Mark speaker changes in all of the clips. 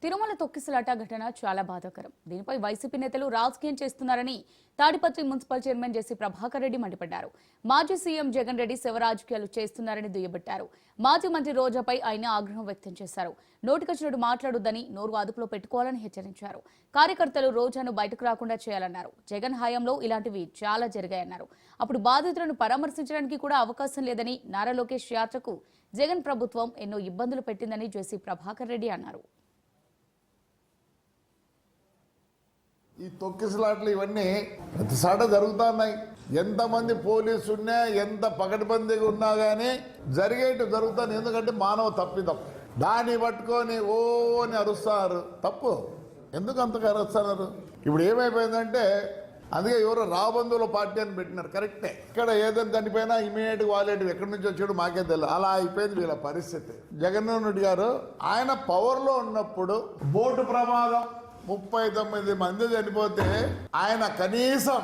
Speaker 1: తిరుమల తొక్కిసలాట ఘటన చాలా బాధాకరం. దీనిపై వైసీపీ నేతలు రాజకీయం చేస్తున్నారని తాడిపత్రి మున్సిపల్ చైర్మన్ జేసీ ప్రభాకర్ రెడ్డి మండిపడ్డారు. మాజీ సీఎం జగన్ రెడ్డి శవ రాజకీయాలు చేస్తున్నారని దుయ్యబట్టారు. మాజీ మంత్రి రోజాపై ఆయన ఆగ్రహం వ్యక్తం చేశారు. నోటికొచ్చినట్టు మాట్లాడొద్దని, నోరు అదుపులో పెట్టుకోవాలని హెచ్చరించారు. కార్యకర్తలు రోజాను బయటకు రాకుండా చేయాలన్నారు. జగన్ హయాంలో ఇలాంటివి చాలా జరిగాయన్నారు. అప్పుడు బాధితులను పరామర్శించడానికి కూడా అవకాశం లేదని, నారా లోకేష్ యాత్రకు జగన్ ప్రభుత్వం ఎన్నో ఇబ్బందులు పెట్టిందని జేసీ ప్రభాకర్ రెడ్డి అన్నారు.
Speaker 2: ఈ తొక్కిసలాట్లు ఇవన్నీ ప్రతిసాట జరుగుతున్నాయి. ఎంతమంది పోలీసు ఉన్నా, ఎంత పకడ్బందీగా ఉన్నా కానీ జరుగుతాను. ఎందుకంటే మానవ తప్పిదం. దాన్ని పట్టుకొని అని అరుస్తారు. తప్పు. ఎందుకు అంతగా అరుస్తున్నారు? ఇప్పుడు ఏమైపోయిందంటే, అందుకే ఎవరో రాబంధువుల పార్టీ అని పెట్టినారు. కరెక్టే. ఇక్కడ ఏదైనా చనిపోయినా ఇమీడియట్ వాలేటివి ఎక్కడి నుంచి వచ్చాడు మాకే తెలియదు. అలా అయిపోయింది వీళ్ళ పరిస్థితి. జగన్మోహన్ రెడ్డి గారు ఆయన పవర్లో ఉన్నప్పుడు బోటు ప్రమాదం 39 మంది చనిపోతే ఆయన కనీసం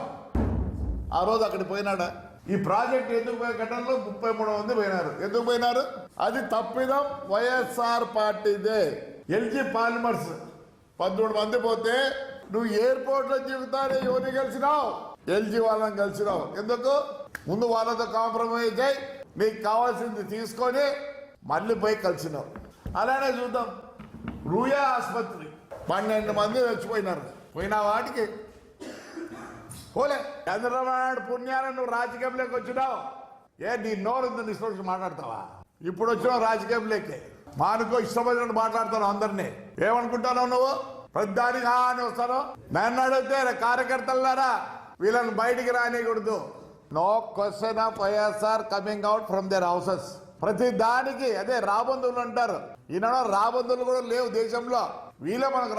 Speaker 2: ఆ రోజు అక్కడికి పోయినాడా? ఈ ప్రాజెక్ట్ ఎందుకు పోయే ఘటనలో 33 మంది పోయినారు. ఎందుకు పోయినారు? అది తప్పిదం వైఎస్ఆర్ పార్టీదే. ఎల్జీ పాలిమర్స్ 13 మంది పోతే నువ్వు ఎయిర్పోర్ట్ లో జీవితాన్ని ఎవరిని కలిసినావు? ఎల్జీ వాళ్ళని కలిసినావు. ఎందుకు? ముందు వాళ్ళతో కాంప్రమైజ్ అయ్యి నీకు కావాల్సింది తీసుకొని మళ్ళీ పోయి కలిసినావు. అలానే చూద్దాం. రూయా ఆసుపత్రి 12 మంది చచ్చిపోయినారు. పోయిన వాటికి పోలే. చంద్రబాబు నాయుడు పుణ్యాన్ని నువ్వు రాజకీయంలోకి వచ్చినావు. నీ నోరు ఉందని ఇష్టం మాట్లాడతావా? ఇప్పుడు వచ్చినావు రాజకీయంలోకి. మానుకో ఇష్టమైనట్టు మాట్లాడుతున్నావు. అందరినీ ఏమనుకుంటున్నావు నువ్వు? ప్రతిదానికి అని వస్తాను. నన్ను అడిగితే కార్యకర్తలారా వీళ్ళని బయటికి రానికూడదు. No question of YSR coming out from their houses. ప్రతి దానికి అదే రాబంధువులు అంటారు. ఈనాడు రాబంధువులు కూడా లేవు దేశంలో. వీళ్ళే మనకు